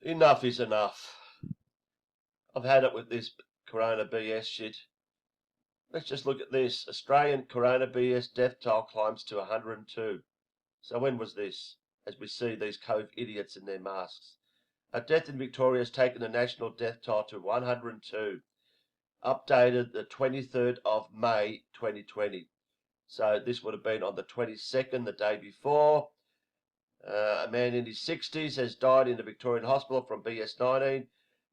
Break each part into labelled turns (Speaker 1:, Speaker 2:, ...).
Speaker 1: Enough is enough. I've had it with this Corona BS shit. Let's just look at this. Australian Corona BS death toll climbs to 102. So when was this? As we see these cove idiots in their masks. A death in Victoria has taken the national death toll to 102. Updated the 23rd of May 2020. So this would have been on the 22nd, the day before. A man in his 60s has died in a Victorian hospital from BS19,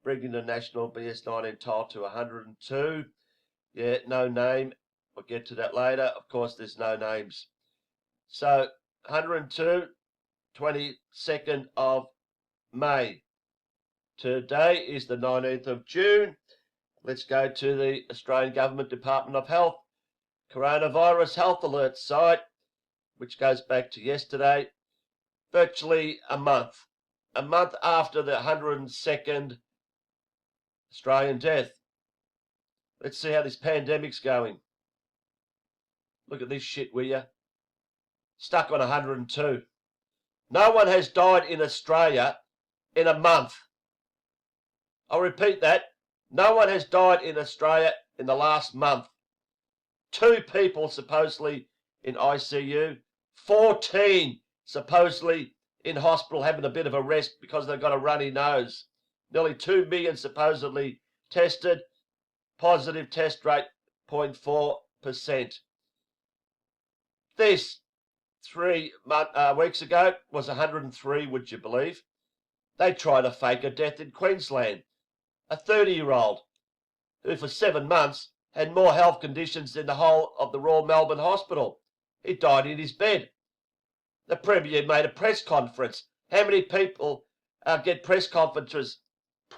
Speaker 1: bringing the national BS19 toll to 102. Yeah, no name. We'll get to that later. Of course, there's no names. So 102, 22nd of May. Today is the 19th of June. Let's go to the Australian Government Department of Health Coronavirus Health Alert site, which goes back to yesterday. Virtually a month after the 102nd Australian death. Let's see how this pandemic's going. Look at this shit, will you? Stuck on 102. No one has died in Australia in a month. I'll repeat that. No one has died in Australia in the last month. 2 people supposedly in ICU. 14 supposedly in hospital having a bit of a rest because they've got a runny nose. Nearly 2 million supposedly tested. Positive test rate 0.4%. This 3 weeks ago was 103, would you believe? They tried to fake a death in Queensland. A 30-year-old who for 7 months had more health conditions than the whole of the Royal Melbourne Hospital. He died in his bed. The Premier made a press conference. How many people get press conferences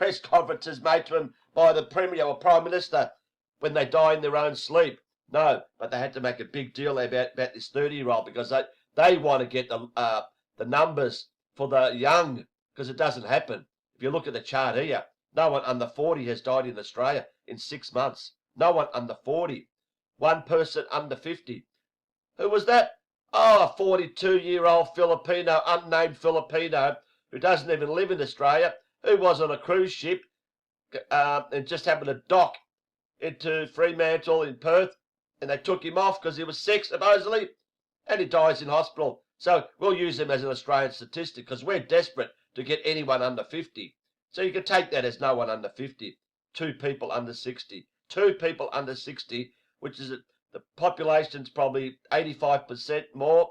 Speaker 1: made to them by the Premier or Prime Minister when they die in their own sleep? No, but they had to make a big deal about this 30-year-old because they want to get the numbers for the young, because it doesn't happen. If you look at the chart here, no one under 40 has died in Australia in 6 months. No one under 40. One person under 50. Who was that? Oh, a 42-year-old Filipino, unnamed Filipino, who doesn't even live in Australia, who was on a cruise ship and just happened to dock into Fremantle in Perth, and they took him off because he was sick, supposedly, and he dies in hospital. So we'll use him as an Australian statistic because we're desperate to get anyone under 50. So you can take that as no one under 50. 2 people under 60. 2 people under 60, which is the population's probably 85% more,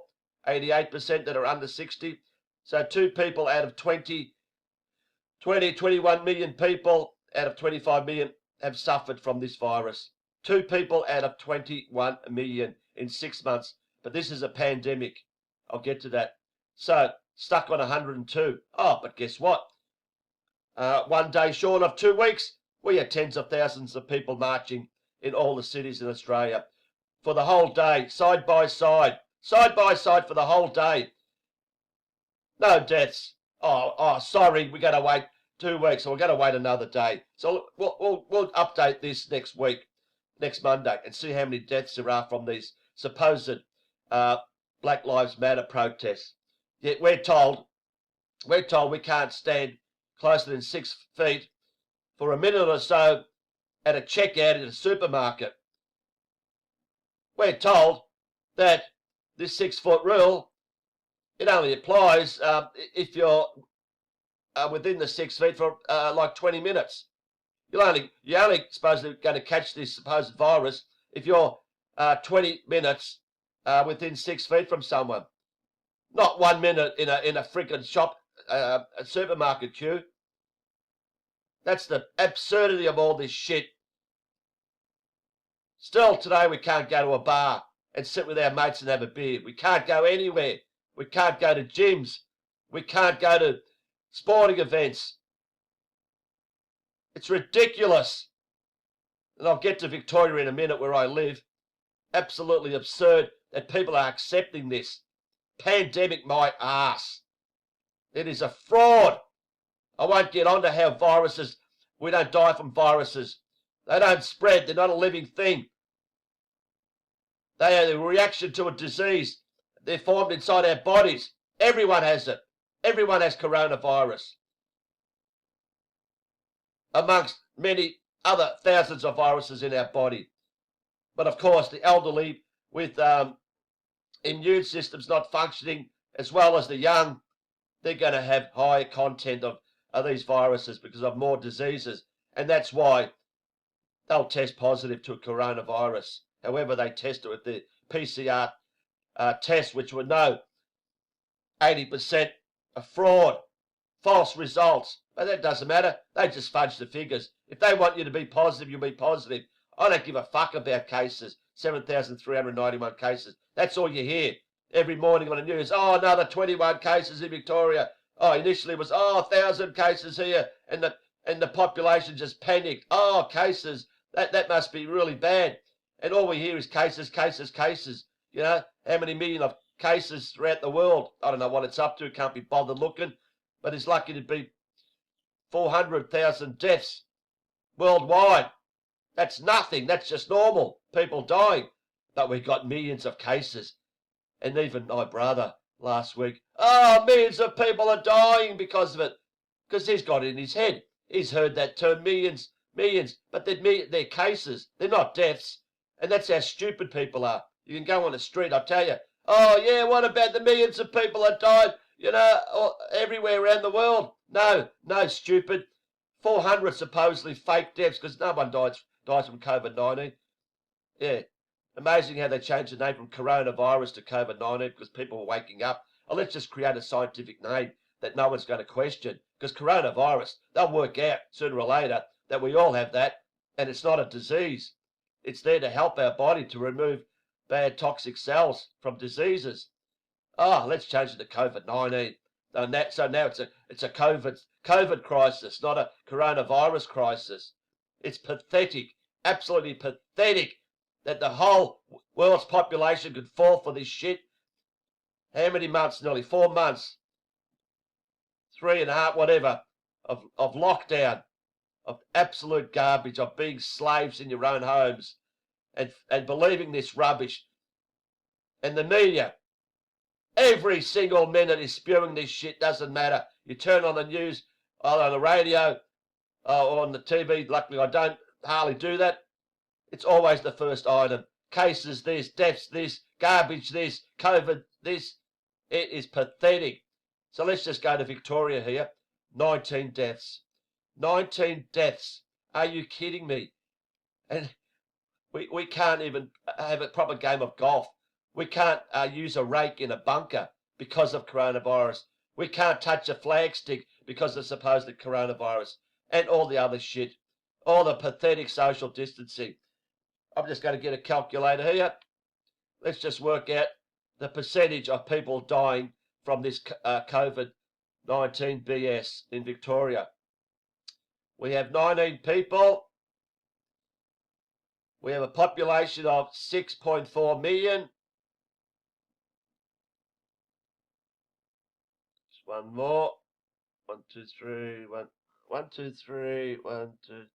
Speaker 1: 88% that are under 60. So 2 people out of 21 million people out of 25 million have suffered from this virus. 2 people out of 21 million in 6 months. But this is a pandemic. I'll get to that. So, stuck on 102. Oh, but guess what? 1 day short of 2 weeks, we had tens of thousands of people marching in all the cities in Australia for the whole day, side by side for the whole day. No deaths. Oh, sorry, we got to wait 2 weeks, so we're going to wait another day. So we'll update this next week, next Monday, and see how many deaths there are from these supposed Black Lives Matter protests. Yet we're told we can't stand closer than 6 feet for a minute or so at a checkout in a supermarket. We're told that this 6-foot rule, it only applies if you're within the 6 feet for like 20 minutes. You're only supposedly going to catch this supposed virus if you're 20 minutes within 6 feet from someone. Not 1 minute in a freaking shop, a supermarket queue. That's the absurdity of all this shit. Still today we can't go to a bar and sit with our mates and have a beer. We can't go anywhere. We can't go to gyms. We can't go to sporting events. It's ridiculous. And I'll get to Victoria in a minute where I live. Absolutely absurd that people are accepting this. Pandemic my ass. It is a fraud. I won't get on to how viruses, we don't die from viruses. They don't spread. They're not a living thing. They are a reaction to a disease. They're formed inside our bodies. Everyone has it. Everyone has coronavirus. amongst many other thousands of viruses in our body. But of course, the elderly with immune systems not functioning, as well as the young, they're going to have higher content of these viruses because of more diseases. And that's why they'll test positive to a coronavirus. However, they test it with the PCR test, which would know 80% a fraud, false results. But that doesn't matter. They just fudge the figures. If they want you to be positive, you'll be positive. I don't give a fuck about cases. 7,391 cases. That's all you hear every morning on the news. Oh, another 21 cases in Victoria. Oh, initially it was 1,000 cases here, and the population just panicked. Oh, cases. That must be really bad. And all we hear is cases, cases, cases. You know, how many million of cases throughout the world? I don't know what it's up to. Can't be bothered looking. But it's lucky to be 400,000 deaths worldwide. That's nothing. That's just normal. People dying. But we've got millions of cases. And even my brother last week, millions of people are dying because of it. Because he's got it in his head. He's heard that term, millions. But they're cases. They're not deaths. And that's how stupid people are. You can go on the street, I'll tell you. Oh, yeah, what about the millions of people that died, everywhere around the world? No, stupid. 400 supposedly fake deaths because no one dies from COVID-19. Yeah. Amazing how they changed the name from coronavirus to COVID-19 because people were waking up. Oh, let's just create a scientific name that no one's going to question. Because coronavirus, they'll work out sooner or later that we all have that, and it's not a disease. It's there to help our body to remove bad toxic cells from diseases. Let's change it to COVID-19. So now it's a COVID crisis, not a coronavirus crisis. It's pathetic, absolutely pathetic, that the whole world's population could fall for this shit. How many months? Nearly 4 months. 3.5, whatever, of lockdown, of absolute garbage, of being slaves in your own homes, and believing this rubbish. And the media, every single minute is spewing this shit, doesn't matter. You turn on the news, on the radio, or on the TV. Luckily, I don't hardly do that. It's always the first item. Cases this, deaths this, garbage this, COVID this. It is pathetic. So let's just go to Victoria here. 19 deaths. 19 deaths. Are you kidding me? And we can't even have a proper game of golf. We can't use a rake in a bunker because of coronavirus. We can't touch a flagstick because of supposed coronavirus. And all the other shit. All the pathetic social distancing. I'm just going to get a calculator here. Let's just work out the percentage of people dying from this COVID-19 BS in Victoria. We have 19 people. We have a population of 6.4 million. Just one more. 1, 2, 3. 1, 2, 3. 1, 2.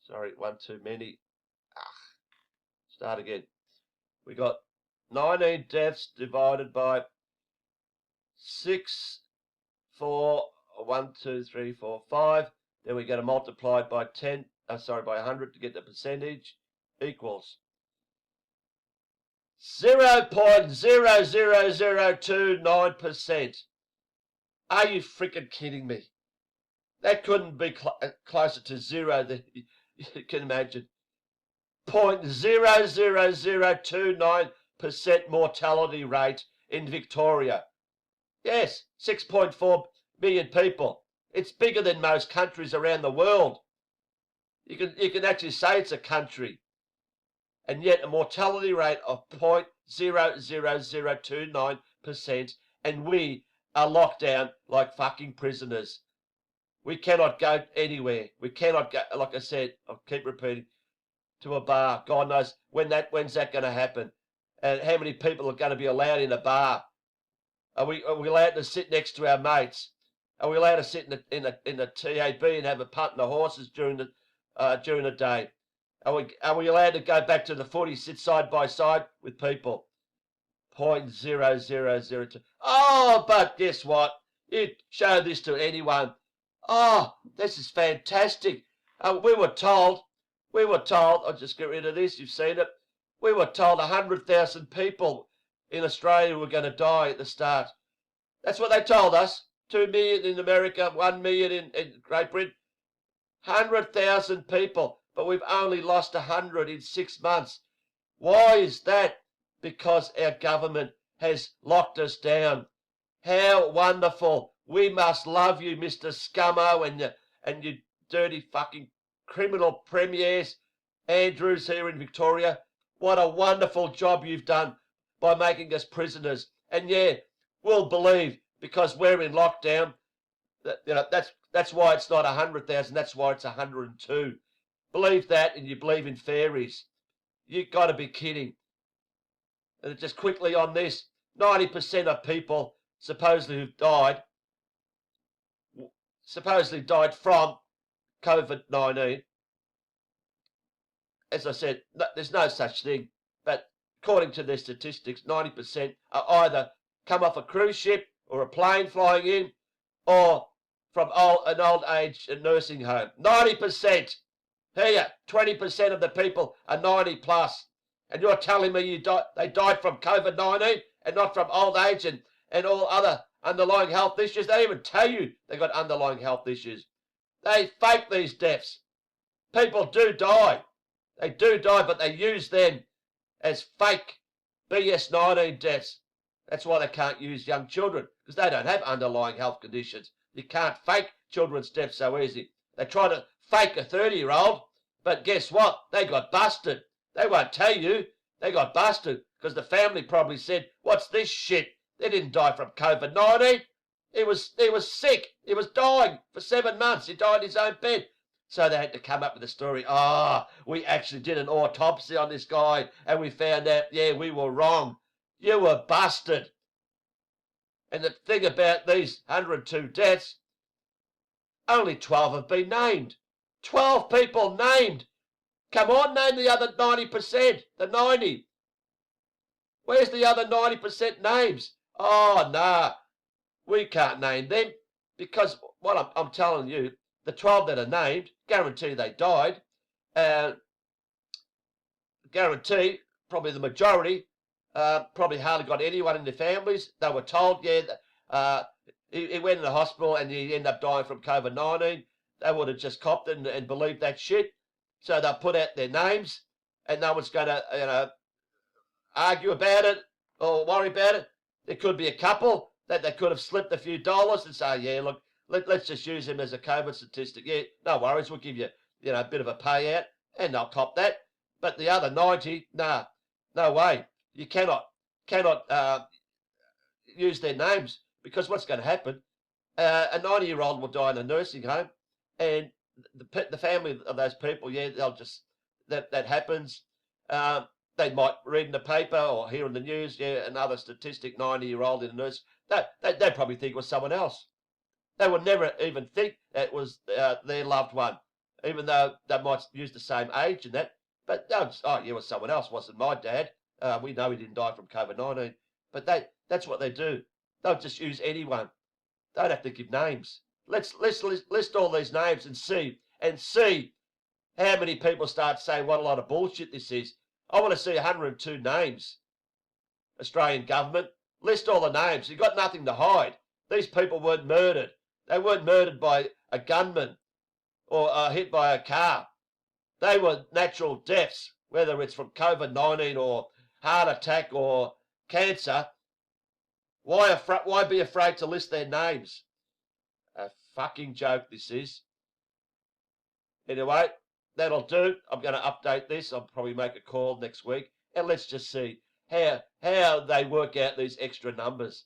Speaker 1: Sorry, 1 too many. Start again. We got 19 deaths divided by 6, 4, 1, 2, 3, 4, 5. Then we get to multiply by 10. By 100 to get the percentage. Equals 0.00029%. Are you freaking kidding me? That couldn't be closer to zero than you can imagine. 0.00029% mortality rate in Victoria. Yes, 6.4 million people. It's bigger than most countries around the world. You can actually say it's a country. And yet a mortality rate of 0.00029%, and we are locked down like fucking prisoners. We cannot go anywhere. We cannot go, like I said, I'll keep repeating, to a bar. God knows when's that going to happen, and how many people are going to be allowed in a bar. Are we allowed to sit next to our mates? Are we allowed to sit in the TAB and have a punt on the horses during the day? Are we allowed to go back to the footy, sit side by side with people? 0.0002. Oh, but guess what? You show this to anyone. Oh, this is fantastic. We were told, I'll just get rid of this, you've seen it. We were told 100,000 people in Australia were going to die at the start. That's what they told us. 2 million in America, 1 million in Great Britain. 100,000 people, but we've only lost 100 in 6 months. Why is that? Because our government has locked us down. How wonderful. We must love you, Mr. Scummo, and you dirty fucking criminal premiers. Andrews here in Victoria. What a wonderful job you've done by making us prisoners. And yeah, we'll believe, because we're in lockdown, that, that's why it's not 100,000, that's why it's 102. Believe that, and you believe in fairies. You've got to be kidding. And just quickly on this, 90% of people supposedly who've died from COVID-19. As I said, there's no such thing. But according to their statistics, 90% are either come off a cruise ship or a plane flying in, or from an old age nursing home. 90%. Here, 20% of the people are 90 plus. And you're telling me they died from COVID-19 and not from old age and all other underlying health issues? They even tell you they got underlying health issues. They fake these deaths. People do die. They do die, but they use them as fake BS19 deaths. That's why they can't use young children, because they don't have underlying health conditions. You can't fake children's deaths so easy. They try to fake a 30-year-old, but guess what? They got busted. They won't tell you. They got busted because the family probably said, "What's this shit?" They didn't die from COVID-19. He was sick. He was dying for 7 months. He died in his own bed. So they had to come up with a story. We actually did an autopsy on this guy and we found out, yeah, we were wrong. You were busted. And the thing about these 102 deaths, only 12 have been named. 12 people named. Come on, name the other 90%, the 90. Where's the other 90% names? Oh, nah, we can't name them, because what I'm telling you, the 12 that are named, guarantee they died. Guarantee, probably the majority, probably hardly got anyone in their families. They were told, yeah, he went in the hospital and he ended up dying from COVID-19. They would have just copped it and believed that shit. So they'll put out their names, and no one's going to, argue about it or worry about it. There could be a couple that they could have slipped a few dollars and say, yeah, look, let's just use him as a COVID statistic. Yeah, no worries, we'll give you, a bit of a payout, and they'll cop that. But the other 90, nah, no way. You cannot use their names, because what's going to happen? A 90-year-old will die in a nursing home, and the family of those people, yeah, they'll just, that happens. They might read in the paper or hear in the news, yeah, another statistic, 90-year-old in a nurse. They probably think it was someone else. They would never even think it was their loved one, even though they might use the same age and that. But they'll just, oh, yeah, it was someone else. It wasn't my dad. We know he didn't die from COVID-19. But that's what they do. They'll just use anyone. They don't have to give names. Let's list all these names and see how many people start saying what a lot of bullshit this is. I want to see 102 names. Australian government, list all the names. You've got nothing to hide. These people weren't murdered. They weren't murdered by a gunman or hit by a car. They were natural deaths, whether it's from COVID-19 or heart attack or cancer. Why be afraid to list their names? A fucking joke this is. Anyway, that'll do. I'm going to update this. I'll probably make a call next week, and let's just see how they work out these extra numbers,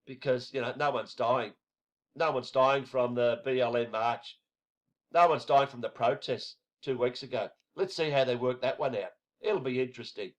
Speaker 1: because no one's dying. No one's dying from the BLM march. No one's dying from the protests 2 weeks ago. Let's see how they work that one out. It'll be interesting.